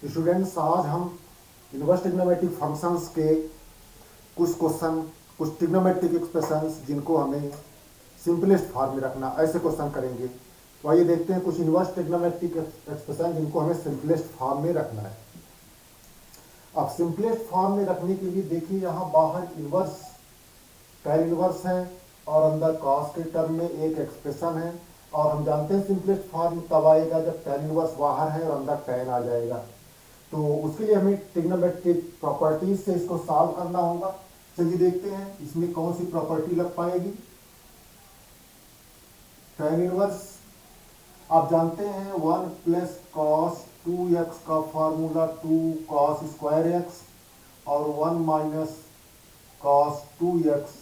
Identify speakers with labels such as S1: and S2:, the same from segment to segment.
S1: Students, आज हम inverse trigonometric functions के कुछ क्वेश्चन, कुछ ट्रिग्नोमेट्रिक एक्सप्रेशंस जिनको हमें सिंपलेस्ट फॉर्म में रखना, ऐसे क्वेश्चन करेंगे। तो आइए देखते हैं कुछ इनवर्स ट्रिग्नोमेट्रिक एक्सप्रेशन जिनको हमें सिंपलेस्ट फॉर्म में रखना है। अब सिंपलेस्ट फॉर्म में रखने के लिए देखिए, यहाँ बाहर इनवर्स टैन इनवर्स है और अंदर कॉस के टर्म में एक एक्सप्रेशन है, और हम जानते हैं सिंपलेस्ट फॉर्म तब आएगा जब टैन इनवर्स बाहर है और अंदर टैन आ जाएगा। तो उसके लिए हमें ट्रिग्नोमेट्रिक प्रॉपर्टीज से इसको सॉल्व करना होगा। चलिए देखते हैं इसमें कौन सी प्रॉपर्टी लग पाएगी। टैन इनवर्स आप जानते हैं 1 प्लस कॉस 2x का फार्मूला 2 कॉस स्क्वायर एक्स और 1 minus cos 2x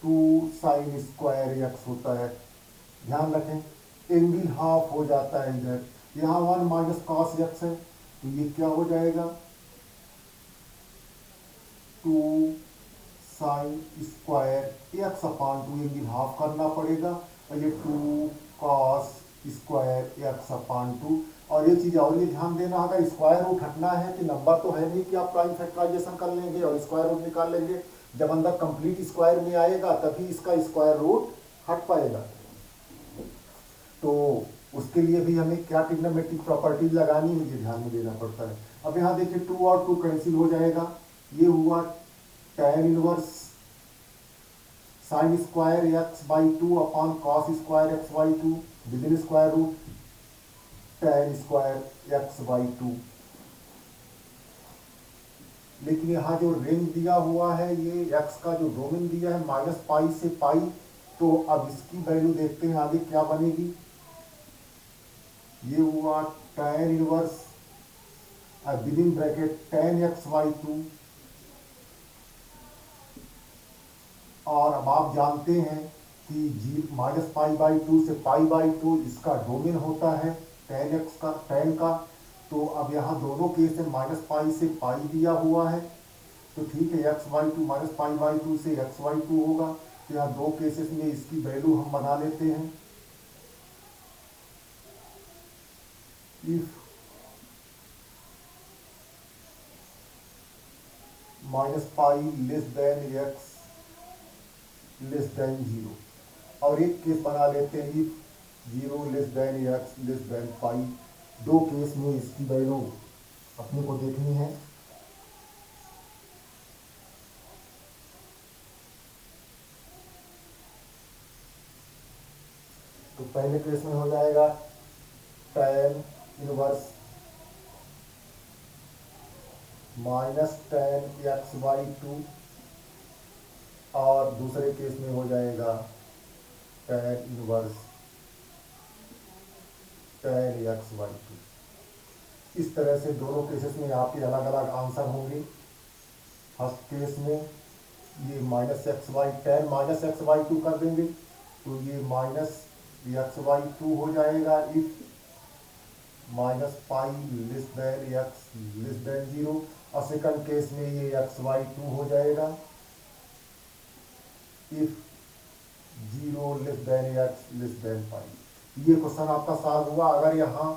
S1: 2 sine square x होता है। ध्यान रखें, एंगल हाफ हो जाता है इधर। यहाँ 1 माइनस कॉस एक्स है तो ये क्या हो जाएगा, 2 साइन स्क्वायर एक्स अपान 2, एंगल हाफ करना पड़ेगा, और ये 2 कॉस स्क्वायर एक्स अपान 2। और ये चीज़ और ये ध्यान देना, अगर स्क्वायर रूट हटना है कि नंबर तो है नहीं कि आप प्राइम फैक्टराइजेशन कर लेंगे और स्क्वायर रूट निकाल लेंगे। जब अंदर कंप्लीट स्क्वायर में आएगा तभी इसका स्क्वायर रूट हट पाएगा। तो उसके लिए भी हमें क्या ट्रिग्नोमेट्रिक प्रॉपर्टीज लगानी है, ये ध्यान में देना पड़ता है। अब यहाँ देखिए 2 और 2 कैंसिल हो जाएगा, ये हुआ tan inverse sine square x by 2 upon cos square x by 2 within square root tan square x by 2। लेकिन यहाँ जो रेंज दिया हुआ है, ये एक्स का जो डोमेन दिया है माइनस पाई से पाई, तो अब इसकी वैल्यू देखते हैं आगे क्या बनेगी। ये हुआ tan inverse with in bracket tan x by 2, और अब आप जानते हैं कि जी माइनस पाई बाई 2 से पाई बाई 2 इसका डोमेन होता है टैन एक्स का, टैन का। तो अब यहाँ दोनों केस में माइनस पाई से पाई दिया हुआ है, तो ठीक है, x by 2 minus pi by 2 से एक्स बाई 2 होगा। तो यहाँ दो केसेस में इसकी वैल्यू हम बना लेते हैं। If minus pi less than x less than 0, और एक केस बना लेते हैं if 0 less than x less than pi. दो केस में इसकी वैल्यू अपने को देखनी है। तो पहले केस में हो जाएगा tan inverse minus tan x by 2, और दूसरे केस में हो जाएगा tan inverse tan x by 2। इस तरह से दोनों केसेस में आपके अलग अलग आंसर होंगे। फर्स्ट केस में ये minus x by tan minus x by 2 कर देंगे, तो ये माइनस एक्स बाई 2 हो जाएगा if minus pi less than x less than 0, और सेकंड केस में ये एक्स बाई 2 हो जाएगा if 0 less than x less than pi. ये क्वेश्चन आपका सॉल्व हुआ। अगर यहाँ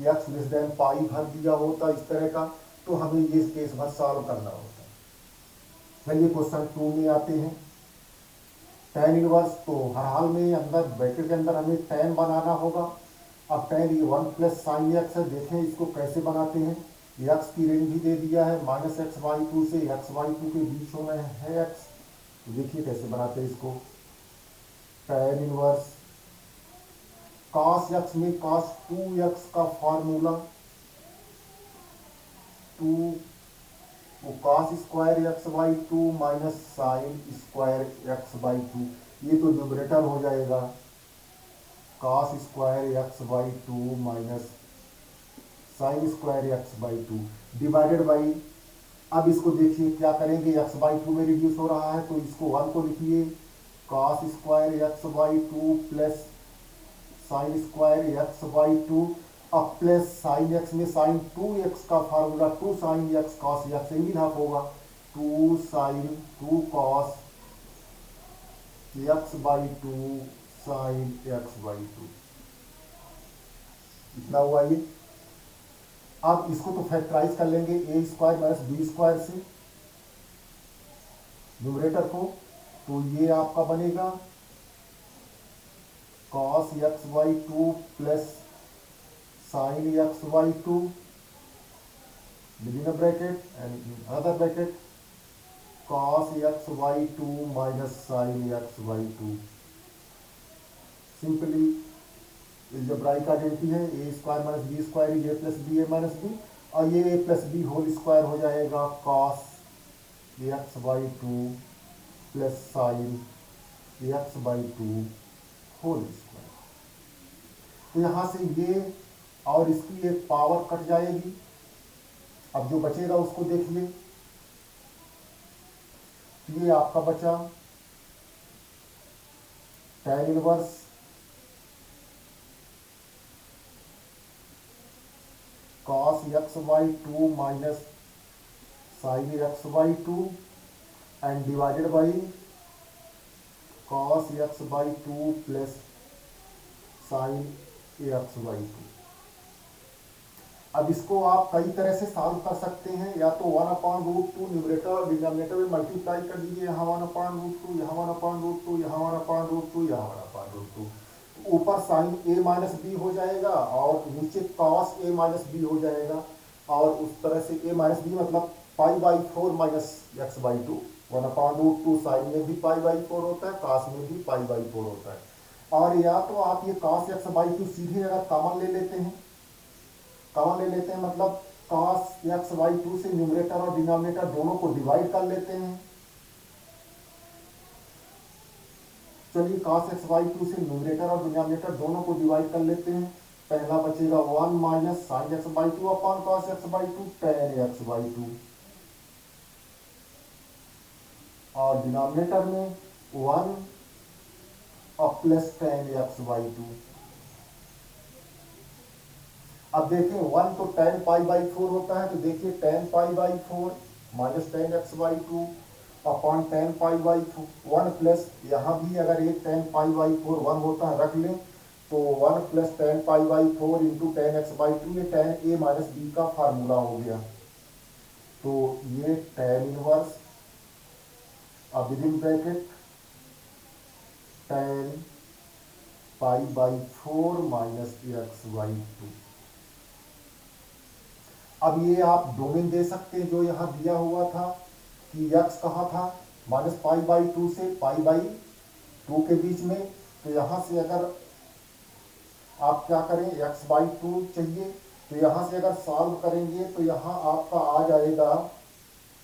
S1: एक्स लेस देन पाई भर दिया होता इस तरह का, तो हमें ये केस भर सॉल्व करना होता। चलिए क्वेश्चन 2 में आते हैं। टैन इनवर्स, तो हर हाल में अंदर ब्रैकेट के अंदर हमें टैन बनाना होगा। अब टैन ये 1 प्लस साइन एक्स है, देखें इसको कैसे बनाते हैं। एक्स की रेंज भी दे दिया है, माइनस एक्स बाई 2 से एक्स बाई 2 के बीच में है एक्स। तो देखिए कैसे बनाते हैं इसको। टैन इनवर्स कॉस एक्स में कॉस 2x का फॉर्मूला 2 वो cos square x by 2 minus sine square x by 2, ये तो न्यूमरेटर हो जाएगा cos square x by 2 minus sine square x by 2 divided by. अब इसको देखिए क्या करेंगे, एक्स बाई 2 में रिड्यूस हो रहा है तो इसको 1 को लिखिए cos square x by 2 plus sine square x by 2, अब प्लस साइन एक्स में साइन 2x का formula 2 sine x cos x angle half होगा 2 sine 2 cos x by 2 sine x by 2। इतना हुआ ये। अब इसको तो फैक्टराइज कर लेंगे ए स्क्वायर माइनस बी स्क्वायर से न्यूमरेटर को, तो ये आपका बनेगा cos x by two plus sine x by to within a bracket and in other bracket cos x by 2 minus sin x by 2 simply algebraic identity है a square minus b square is a plus b a minus b, और ये a plus b whole square हो जाएगा cos x by two plus sine x by two whole square. तो यहाँ से ये और इसकी एक पावर कट जाएगी। अब जो बचेगा उसको देखिए, ये आपका बचा tan inverse cos x by two minus sine x by to and divided by cos x by two plus sine x by two. अब इसको आप कई तरह से सॉल्व कर सकते हैं, या तो 1/√2 न्यूमरेटर और डिनोमिनेटर में मल्टीप्लाई कर दीजिए, यहाँ 1/√2, यहाँ 1/√2, यहाँ 1/√2, यहाँ 1/√2, ऊपर साइन ए माइनस बी हो जाएगा और नीचे कॉस ए माइनस बी हो जाएगा, और उस तरह से ए माइनस बी मतलब π/4 minus x by two. 1/√2 sine में भी π/4 होता है, कॉस में भी π/4 होता है। और या तो आप ये cos एक्स बाई टू सीधे अगर कॉमन ले लेते हैं, मतलब cos एक्स बाई टू से न्यूमरेटर और डिनोमिनेटर दोनों को डिवाइड कर लेते हैं। चलिए cos एक्स बाई टू से न्यूमरेटर और डिनोमिनेटर दोनों को डिवाइड कर लेते हैं। पहला बचेगा 1 minus sine x by two upon cos x by to tan x by two, और डिनोमिनेटर में 1 और plus tan x by two. अब देखें 1 तो tan π/4 होता है, तो देखिए tan π/4 minus tan x by two upon tan π/1 plus, यहाँ भी अगर एक tan π/4 1 होता है रख लें, तो 1 plus tan π/4 into tan x by two, ये tan a माइनस बी का फार्मूला हो गया। तो ये tan इनवर्स, अब within bracket tan π/4 minus x by two. अब ये आप डोमेन दे सकते हैं जो यहाँ दिया हुआ था कि x कहाँ था, माइनस π/2 से π/2 के बीच में। तो यहाँ से अगर आप क्या करें, x बाई टू चाहिए, तो यहाँ से अगर सॉल्व करेंगे तो यहाँ आपका आ जाएगा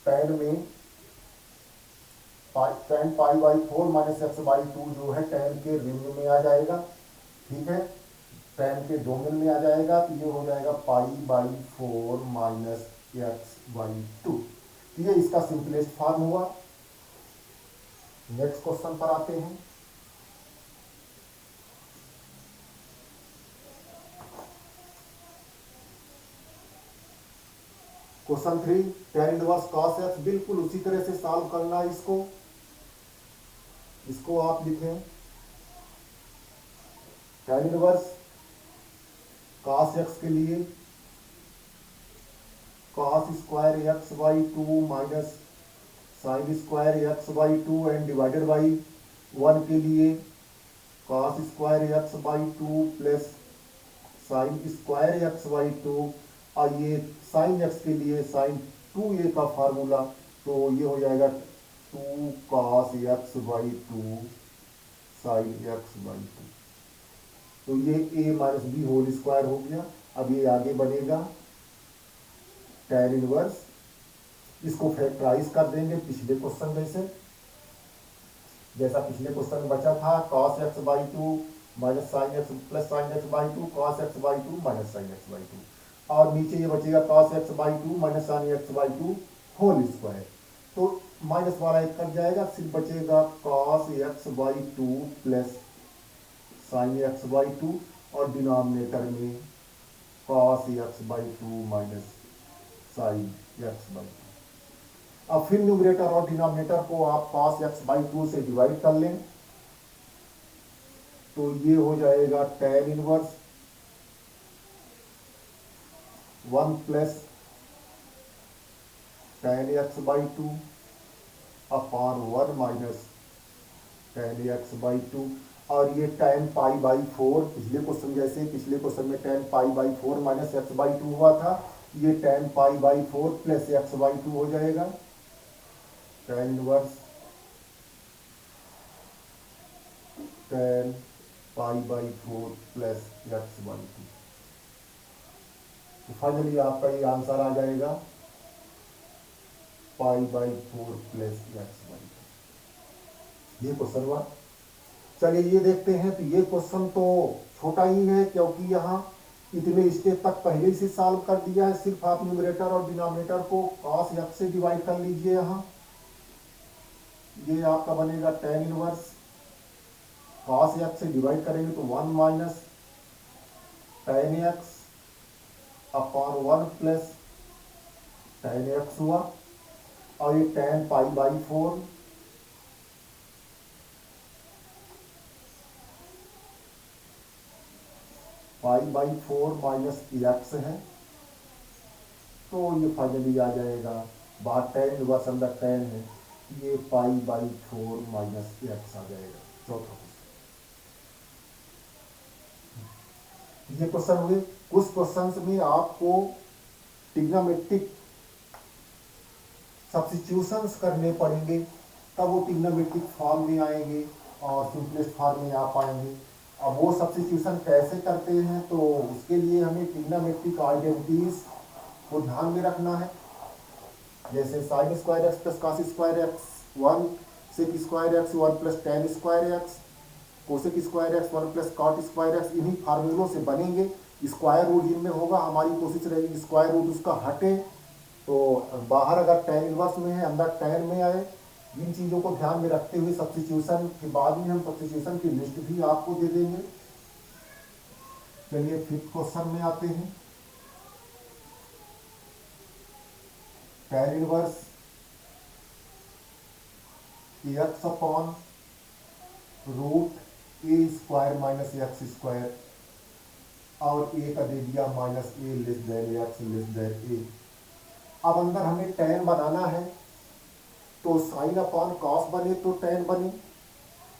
S1: tan में tan π/4 minus x by two जो है tan के रिंग में आ जाएगा, ठीक है, tan के डोमेन में आ जाएगा। तो ये हो जाएगा π/4 माइनस एक्स बाई टू। तो ये इसका सिंपलेस्ट फॉर्म हुआ। नेक्स्ट क्वेश्चन पर आते हैं। Question 3, tan inverse cos x, बिल्कुल उसी तरह से सॉल्व करना है इसको आप लिखें tan इनवर्स cos x के लिए cos square x by two minus sine square x by to and divided by 1 के लिए cos square x by two plus sine square x by two, और ये साइन एक्स के लिए sign 2a का formula, तो ये हो जाएगा 2 cos x by two sine x by two. तो ये a minus B whole square हो गया। अब ये आगे बनेगा tan इनवर्स, इसको फैक्टराइज कर देंगे पिछले क्वेश्चन में से, जैसा पिछले क्वेश्चन में बचा था cos x by two minus sine x plus sine x by two cos x by two minus sine x by two, और नीचे ये बचेगा cos x by two minus sine x by two whole square. तो minus वाला एक cut जाएगा, सिर्फ बचेगा cos x by two plus sine x by two, और डिनोमिनेटर में cos x by two minus sine x by two. अब फिर न्यूमरेटर और डिनोमिनेटर को आप cos एक्स बाई टू से डिवाइड कर लें, तो ये हो जाएगा tan inverse 1 plus tan x by 2 upon 1 minus tan x by 2। और ये tan पाई बाई 4, पिछले क्वेश्चन जैसे पिछले क्वेश्चन में tan pi by 4 minus x by 2 हुआ था, ये tan pi by 4 plus x by 2 हो जाएगा। tan inverse tan pi by 4 plus x by 2। तो फाइनली आपका ये आंसर आ जाएगा पाई बाई 4 प्लस एक्स बाई 2। ये क्वेश्चन हुआ। चलिए ये देखते हैं। तो ये क्वेश्चन तो छोटा ही है, क्योंकि यहाँ इतने स्टेप तक पहले से सॉल्व कर दिया है। सिर्फ आप न्यूमरेटर और डिनोमिनेटर को cos x से डिवाइड कर लीजिए। यहाँ ये आपका बनेगा tan इनवर्स cos x से डिवाइड करेंगे तो 1 minus tan x upon 1 plus tan x हुआ। और ये tan pi by 4 pi by 4 minus x है, तो ये फाइनली आ जाएगा। बाहर tan इनवर्स अंदर tan है, ये पाई बाई 4 माइनस एक्स आ जाएगा। चौथा क्वेश्चन। ये क्वेश्चन हुए। कुछ क्वेश्चंस में आपको ट्रिग्नोमेट्रिक सब्स्टिट्यूशंस करने पड़ेंगे, तब वो ट्रिग्नोमेट्रिक फॉर्म में आएंगे और सिंपलेस्ट फॉर्म में आ पाएंगे। अब वो सब्स्टिट्यूशन कैसे करते हैं, तो उसके लिए हमें ट्रिग्नोमेट्रिक आइडेंटिटीज को ध्यान में रखना है। जैसे sine square x plus cos square x 1, sec square x 1 plus tan square x, cosec square x 1 plus cot square x, इन्हीं फार्मूलों से बनेंगे। स्क्वायर रूट जिनमें होगा, हमारी कोशिश रहेगी स्क्वायर रूट उसका हटे, तो बाहर अगर tan इनवर्स में है अंदर tan में आए। इन चीज़ों को ध्यान में रखते हुए सब्स्टिट्यूशन के बाद में हम सब्स्टिट्यूशन की लिस्ट भी आपको दे देंगे। चलिए फिफ्थ क्वेश्चन में आते हैं। tan inverse x upon root ए स्क्वायर माइनस एक्स स्क्वायर, और ए का दे दिया minus a less than x less than a. अब अंदर हमें tan बनाना है, तो साइन अपॉन कॉस बने तो tan बने,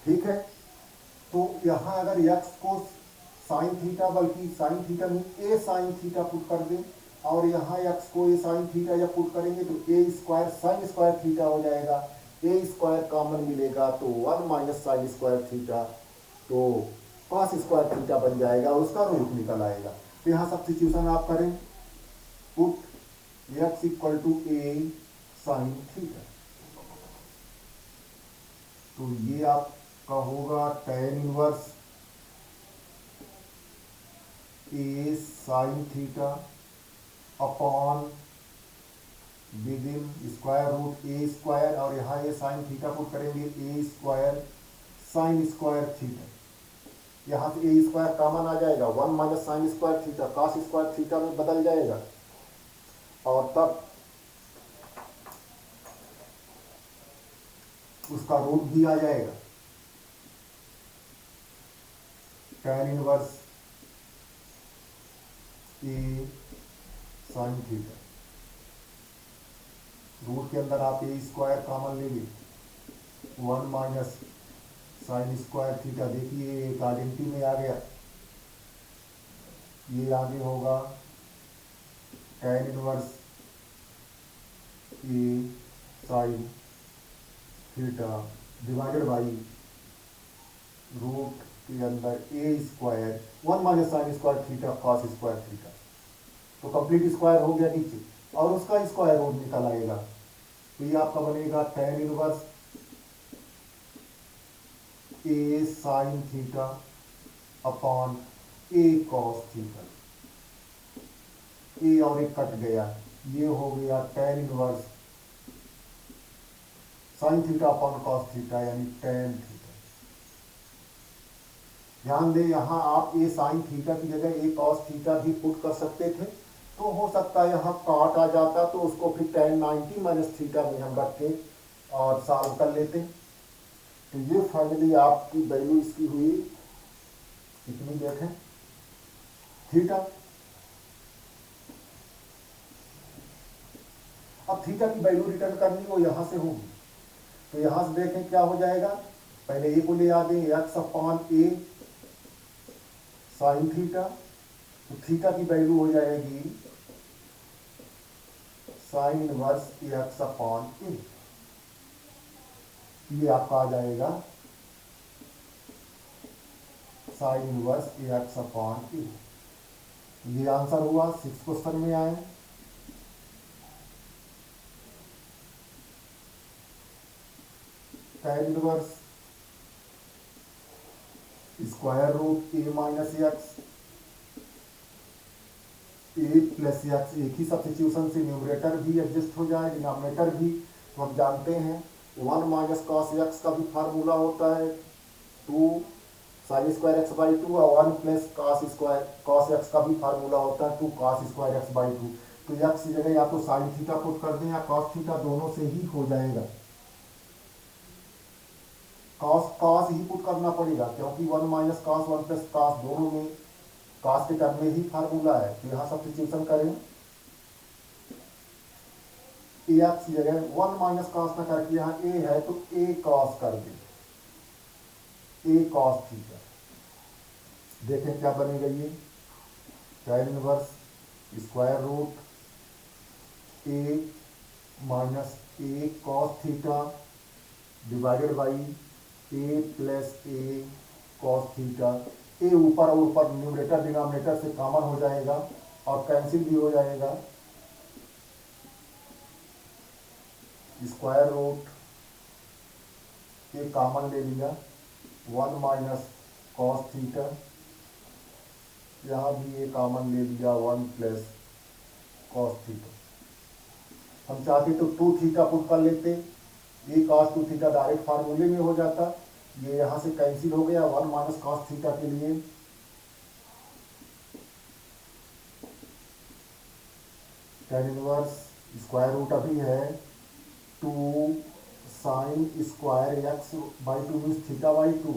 S1: ठीक है। तो यहाँ अगर x को साइन थीटा, बल्कि साइन थीटा में ए साइन थीटा पुट कर दें, और यहाँ x को ए साइन थीटा या पुट करेंगे तो ए स्क्वायर साइन स्क्वायर थीटा हो जाएगा। ए स्क्वायर कॉमन मिलेगा तो 1 माइनस साइन स्क्वायर थीटा, तो कॉस स्क्वायर थीटा बन जाएगा, उसका रूट निकल आएगा। तो यहाँ सब्स्टिट्यूशन आप करें, put x equal to A sine theta, तो ये आपका होगा tan इनवर्स ए sine theta upon within square root ए स्क्वायर, और यहाँ ये साइन थीटा पुट करेंगे A square sine square theta. यहाँ से ए स्क्वायर कॉमन आ जाएगा, 1 minus sine square theta cos square theta में बदल जाएगा, और तब उसका रूट भी आ जाएगा। tan इनवर्स ए साइन थीटा, रूट के अंदर आप ए स्क्वायर कॉमन ले ली, 1 माइनस साइन स्क्वायर थीटा। देखिए एक आइडेंटिटी में आ गया, ये आगे होगा tan inverse A sine theta divided by root के अंदर a square 1 minus sine square theta cos square theta. तो कंप्लीट स्क्वायर हो गया नीचे, और उसका स्क्वायर रूट निकल आएगा। तो ये आपका बनेगा tan inverse A sine theta upon A cos theta. A और एक कट गया, ये हो गया tan inverse sine theta upon cos theta, यानी tan थीटा। ध्यान दें, यहाँ आप ए साइन थीटा की जगह ए कॉस थीटा भी पुट कर सकते थे, तो हो सकता है यहाँ कॉट आ जाता, तो उसको फिर tan 90 माइनस थीटा में हम रख के और सॉल्व कर लेते। तो ये फाइनली आपकी वैल्यू इसकी हुई कितनी, देखें थीटा अब थीटा की वैल्यू रिटर्न करनी वो यहाँ से होगी, तो यहाँ से देखें क्या हो जाएगा, पहले ए को ले आ दें, एक्स अपॉन ए साइन थीटा, तो थीटा की वैल्यू हो जाएगी sign inverse x upon a, ये आपका आ जाएगा sine inverse x upon a. ये आंसर हुआ 6 क्वेश्चन में आए। tan inverse square root a minus x, A plus x, एक ही सब्स्टिट्यूशन से न्यूमरेटर भी एडजस्ट हो जाए, डिनोमिनेटर भी। तो हम जानते हैं 1 माइनस कॉस एक्स का भी फार्मूला होता है 2 साइन स्क्वायर एक्स बाई 2, और 1 प्लस कॉस एक्स का भी फार्मूला होता है 2 कॉस स्क्वायर एक्स बाई 2। तो एक्स की जगह या तो साइन थीटा पुट कर दें या कॉस थीटा, दोनों से ही हो जाएगा। कॉस ही पुट करना पड़ेगा क्योंकि 1 माइनस कॉस 1 प्लस कॉस दोनों में कॉस के टर्म में ही फार्मूला है। तो यहाँ सब्स्टिट्यूशन करें, ए एक्स की जगह 1 माइनस कॉस ना करके यहाँ ए है तो ए कॉस कर दें, ए कॉस थीटा। देखें क्या बनेगा, ये tan inverse square root a minus a cos theta divided by a plus a cos theta. A ऊपर और ऊपर न्यूमरेटर डिनोमिनेटर से कॉमन हो जाएगा और कैंसिल भी हो जाएगा, स्क्वायर रूट ए कॉमन ले लिया 1 माइनस कॉस थीटा, यहाँ भी ए कॉमन ले लिया 1 प्लस कॉस थीटा। हम चाहते तो 2 थीटा पुट कर लेते, ए कॉस 2 थीटा डायरेक्ट फार्मूले में हो जाता, ये यहाँ से कैंसिल हो गया 1 माइनस कॉस थीटा के लिए। tan इनवर्स स्क्वायर रूट अभी है 2 sine square x by 2 means theta by 2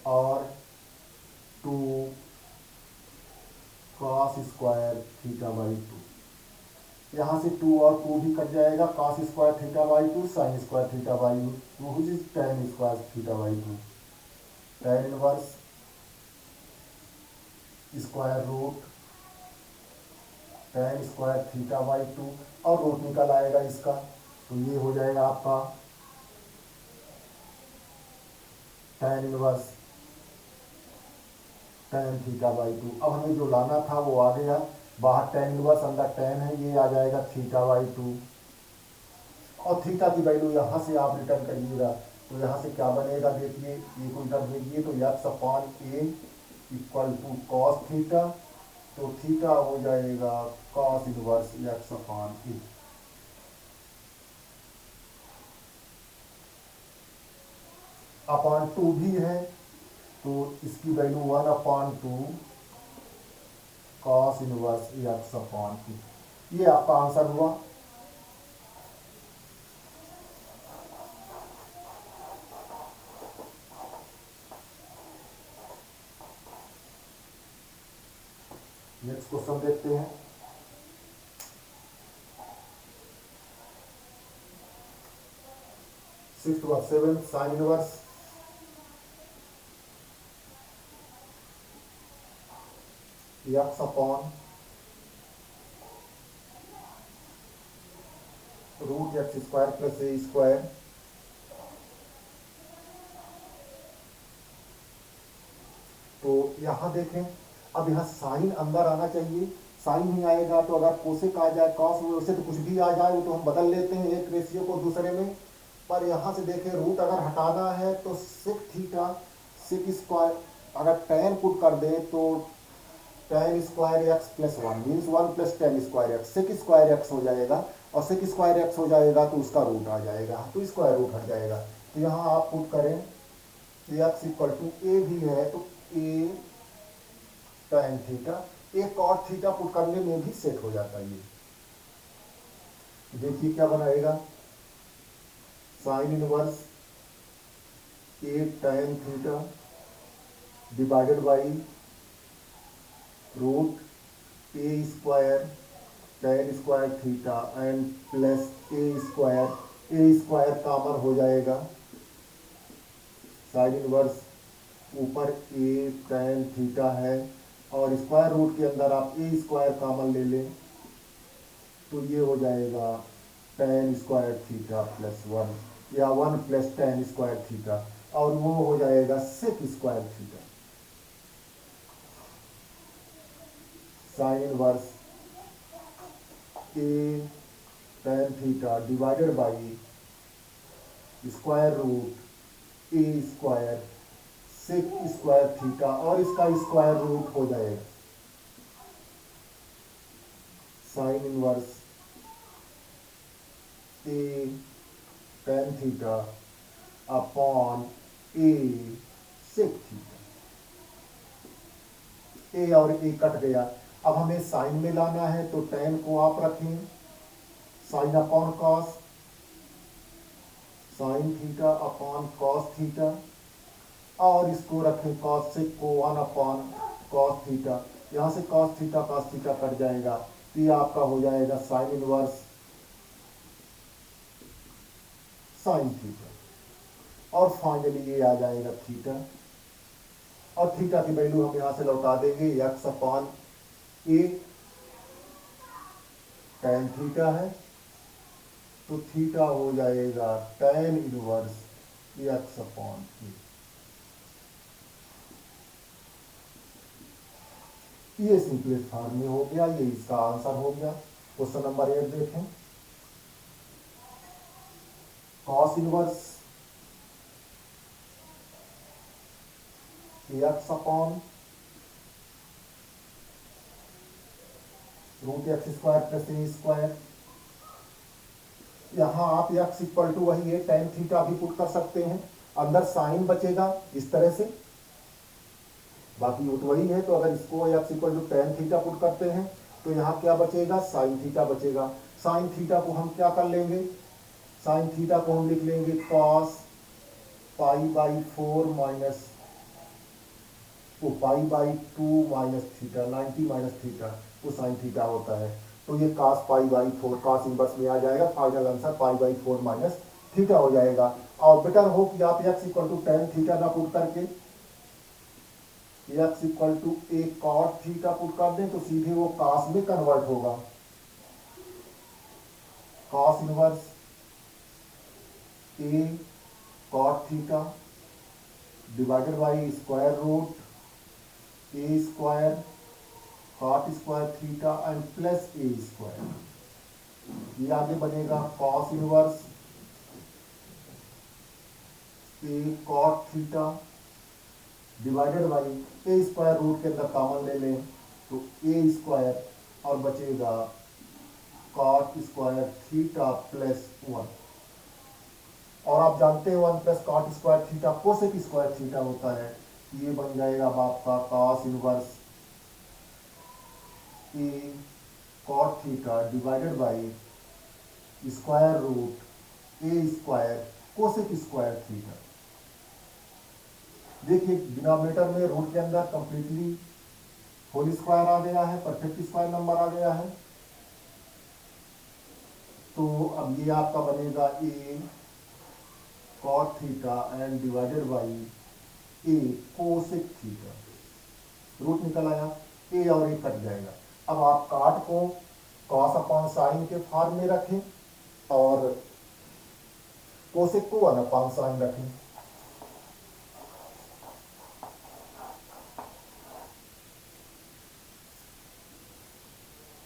S1: और 2 कॉस स्क्वायर थीटा बाई 2। यहाँ से 2 और 2 भी कट जाएगा, cos square theta by 2 sine square theta by 2 which is tan square theta by 2। tan inverse square root tan square theta by 2 और root निकल आएगा इसका, तो ये हो जाएगा आपका tan inverse tan theta by 2। अब हमें जो लाना था वो आ गया बाहर, tan इनवर्स अंदर tan है, ये आ जाएगा थीटा बाई 2 और थीटा की वैल्यू यहाँ से आप रिटर्न करिएगा, तो यहाँ से क्या बनेगा देखिए, ए को इधर भेजिए तो x upon a equal to cos theta, तो थीटा हो जाएगा cos inverse x upon a. Upon 2 भी है तो इसकी value 1 upon 2 cos inverse x upon a, ये आपका आंसर हुआ। नेक्स्ट क्वेश्चन देखते हैं। सिक्स्थ व 7 sine inverse x upon root x square plus ए स्क्वायर, तो यहां देखें अब यहाँ साइन अंदर आना चाहिए, साइन ही आएगा तो अगर कोसेक आ जाए कॉस वैसे तो कुछ भी आ जाए वो तो हम बदल लेते हैं एक रेशियो को दूसरे में, पर यहाँ से देखें रूट अगर हटाना है तो सेक थीटा सेक स्क्वायर, अगर tan पुट कर दे तो tan square x plus 1 means 1 plus tan square x, sec square x हो जाएगा और सेक स्क्वायर एक्स हो जाएगा तो उसका रूट आ जाएगा, तो स्क्वायर रूट हट जाएगा। तो यहाँ आप पुट करें एक्स इक्वल टू ए भी है तो ए tan थीटा, एक cos थीटा पुट करने में भी सेट हो जाता है। ये देखिए क्या बनाएगा, sine inverse A tan theta divided by root A square tan square theta and plus A square common हो जाएगा, साइन इनवर्स ऊपर ए tan थीटा है और स्क्वायर रूट के अंदर आप ए स्क्वायर कॉमन ले लें तो ये हो जाएगा tan स्क्वायर थीटा प्लस 1 या 1 प्लस tan स्क्वायर थीटा और वो हो जाएगा sec square theta sine inverse A tan theta divided by square root A square sec square theta और इसका स्क्वायर रूट हो जाएगा sine inverse A tan theta upon A sec theta. A और A cut गया, अब हमें sign में लाना है तो tan को आप रखें sine upon cos, sign theta upon cos theta और इसको रखें कॉस सेक को 1 अपॉन कॉस थीटा, यहां से कॉस थीटा कट जाएगा तो ये आपका हो जाएगा साइन इनवर्स साइन थीटा और फाइनली ये आ जाएगा थीटा और थीटा की वैल्यू हम यहां से लौटा देंगे एक्स अपॉन ए tan थीटा है तो थीटा हो जाएगा tan inverse x upon a. ये सिंपलेस्ट फॉर्म में हो गया, ये इसका आंसर हो गया। क्वेश्चन नंबर 8 देखें, cos inverse x upon root x square plus ए स्क्वायर, यहां आप एक्स इक्वल टू वही है tan थीटा भी पुट कर सकते हैं, अंदर साइन बचेगा इस तरह से, बाकी रूट वही है तो अगर इसको x equal to tan theta put करते हैं तो यहाँ क्या बचेगा साइन थीटा बचेगा। साइन थीटा को हम क्या कर लेंगे, साइन थीटा को हम लिख लेंगे cos pi by 4 minus pi by 2 minus theta 90 minus theta तो साइन थीटा होता है तो ये cos pi by 4 cos inverse में आ जाएगा, final answer pi by 4 minus theta हो जाएगा। और बेटर हो कि आप x equal to tan theta ना पुट करके x equal to A cot theta put कर दें तो सीधे वो cos में कन्वर्ट होगा, cos inverse A cot theta divided by square root A square cot square theta and plus A square, ये आगे बनेगा cos inverse A cot theta divided by A square root के अंदर कॉमन ले लें तो ए स्क्वायर और बचेगा कॉट स्क्वायर थीटा प्लस 1 और आप जानते हैं 1 plus cot square theta cosec square theta होता है, ये बन जाएगा अब आपका cos inverse A cot theta divided by square root A square cosec square theta. देखिए डिनोमिनेटर में रूट के अंदर कंप्लीटली होल स्क्वायर आ गया है, परफेक्ट स्क्वायर नंबर आ गया है तो अब ये आपका बनेगा a cot theta and divided by a cosec theta, root निकल आया, ए और ए कट जाएगा। अब आप काट को कॉस अपॉन साइन के फॉर्म में रखें और कोसेक को 1 अपॉन साइन रखें,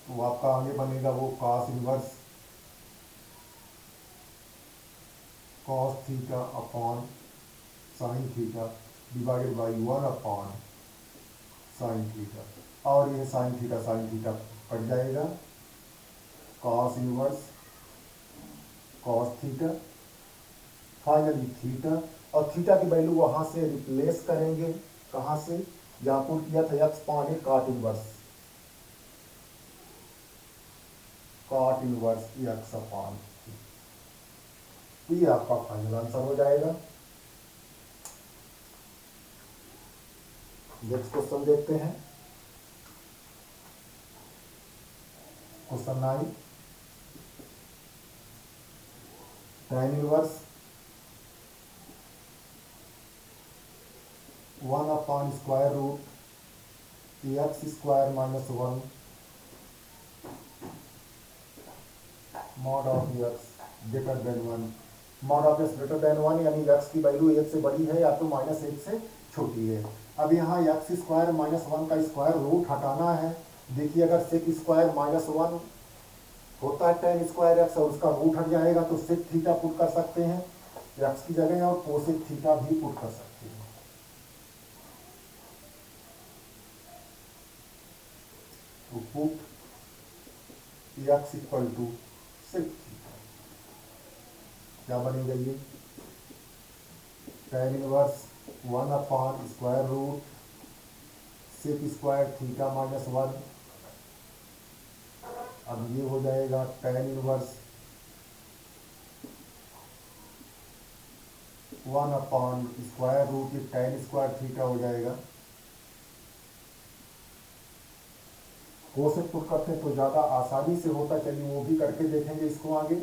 S1: तो आपका आगे बनेगा वो cos inverse cos theta upon sine theta divided by 1 upon sine theta और ये साइन थीटा कट जाएगा, cos inverse cos theta finally theta और थीटा की वैल्यू वहां से रिप्लेस करेंगे, कहां से, जहां पुट किया था एक्स पाने कॉट इनवर्स एक्स अपॉन, ये आपका फाइनल आंसर हो जाएगा। नेक्स्ट क्वेश्चन देखते हैं, question 9 tan inverse 1/√x² -1 mod of x greater than 1 mod of x greater than 1 यानी x की वैल्यू 1 से बड़ी है या तो -1 से छोटी है। अब यहाँ x² -1 का स्क्वायर रूट हटाना है। देखिए अगर sec स्क्वायर -1 होता है tan स्क्वायर x और उसका रूट हट जाएगा तो sec थीटा पुट कर सकते हैं x की जगह और cosec थीटा भी पुट कर सकते हैं। तो put x equal to sec theta क्या बनेगा ये tan इनवर्स 1/√sec² थीटा -1। अब ये हो जाएगा tan inverse 1/√, tan square theta हो जाएगा। कोसेक पुट करते हैं तो ज्यादा आसानी से होता, चलिए वो भी करके देखेंगे इसको आगे।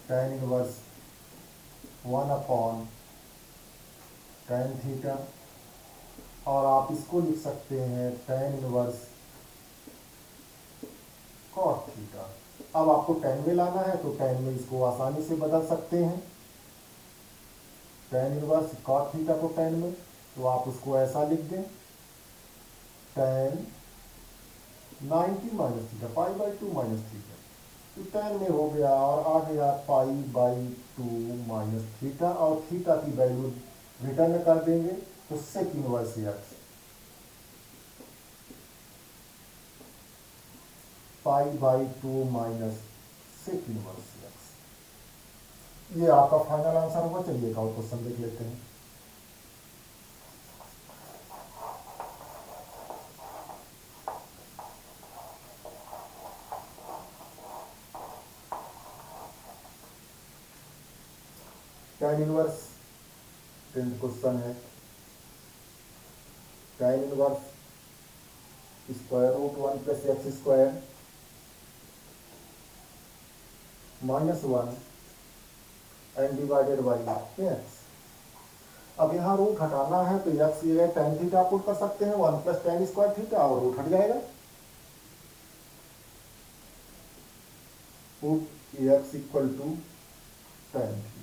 S1: tan इनवर्स 1/tan थीटा और आप इसको लिख सकते हैं tan इनवर्स cos थीटा। अब आपको tan में लाना है तो tan में इसको आसानी से बदल सकते हैं। tan इनवर्स cos थीटा को tan में तो आप उसको ऐसा लिख दें tan 90 minus theta π/2 minus theta तो tan में हो गया और आ गया π/2 माइनस थीटा और थीटा की वैल्यू रिटर्न कर देंगे तो sec inverse x π/2 minus sec inverse x। ये आपका फाइनल आंसर होगा। चलिए एक और क्वेश्चन देख लेते हैं। tan इनवर्स 10th क्वेश्चन है tan inverse √1 + x² -1 and divided by x। अब यहाँ रूट हटाना है तो x की जगह tan थीटा पुट कर सकते हैं 1 + tan² थीटा और रूट हट जाएगा। Put x equal to tan theta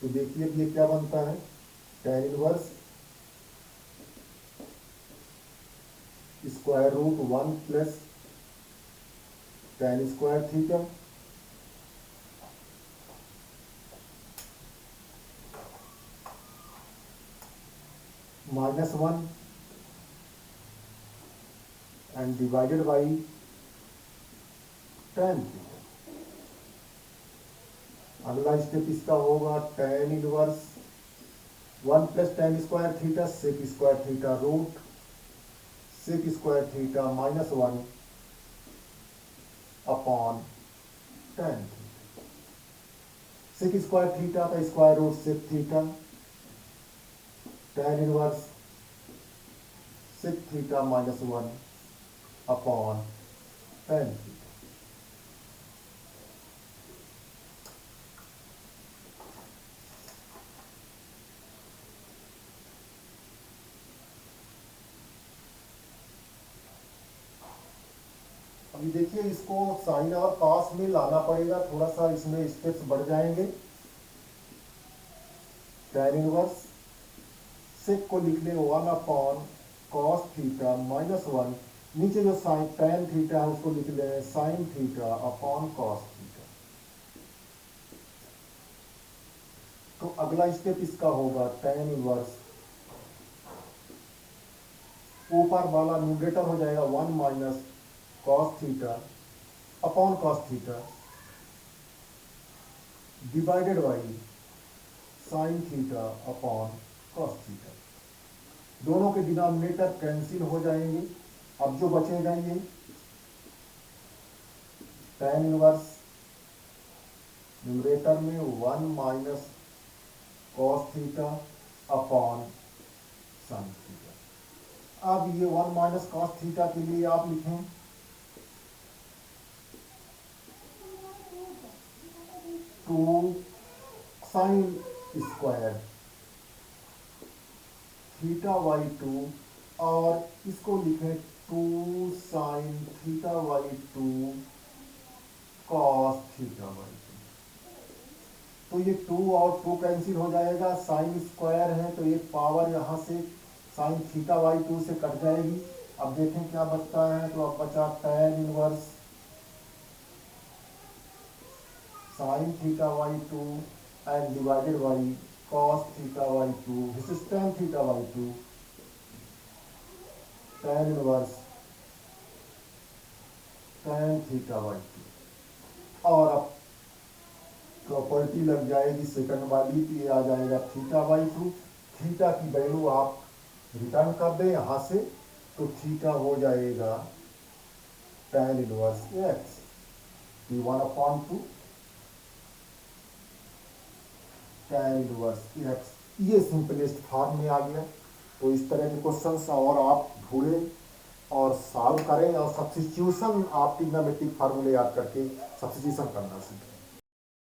S1: तो देखिए ये क्या बनता है tan inverse √1 + tan² theta -1 and divided by tan theta. अगला स्टेप इसका होगा tan inverse 1 + tan² theta sec² theta root sec² theta -1 upon tan theta. sec² theta का square root sec theta tan inverse sec theta -1 upon tan theta. अभी देखिए इसको sign और cos में लाना पड़ेगा, थोड़ा सा इसमें स्टेप्स बढ़ जाएंगे। tan इनवर्स सेक को लिख लें 1/cos थीटा -1 नीचे जो साइन tan थीटा है उसको लिख लें sin theta upon cos theta. तो अगला स्टेप इसका होगा tan इनवर्स ऊपर वाला न्यूमरेटर हो जाएगा 1 - cos theta upon cos theta divided by sin theta upon cos theta. दोनों के डिनोमिनेटर कैंसिल हो जाएंगे। अब जो बचेगा ये tan इनवर्स न्यूमरेटर में 1 - cos theta upon sin theta. अब ये 1 माइनस कॉस थीटा के लिए आप लिखें 2 साइन स्क्वायर थीटा बाई 2 और इसको लिखें 2 sine theta by 2 cos theta by 2। तो ये 2 और 2 कैंसिल हो जाएगा, साइन स्क्वायर है तो ये पावर यहाँ से साइन थीटा बाई 2 से कट जाएगी। अब देखें क्या बचता है, तो अब बचा tan inverse sine theta by 2 and divided by cos theta by 2, this is tan theta by 2, tan inverse tan theta by 2। और अब प्रॉपर्टी लग जाएगी सेकंड वाली, तो ये आ जाएगा थीटा बाई 2। थीटा की वैल्यू आप रिटर्न कर दें यहाँ से, तो थीटा हो जाएगा tan inverse x P1/2 tan inverse x. ये सिंपलेस्ट फॉर्म में आ गया। तो इस तरह के क्वेश्चंस और आप ढूंढें और सॉल्व करें और सब्स्टिट्यूशन आप ट्रिग्नोमेट्रिक फार्मूले याद करके सब्स्टिट्यूशन करना सीखें।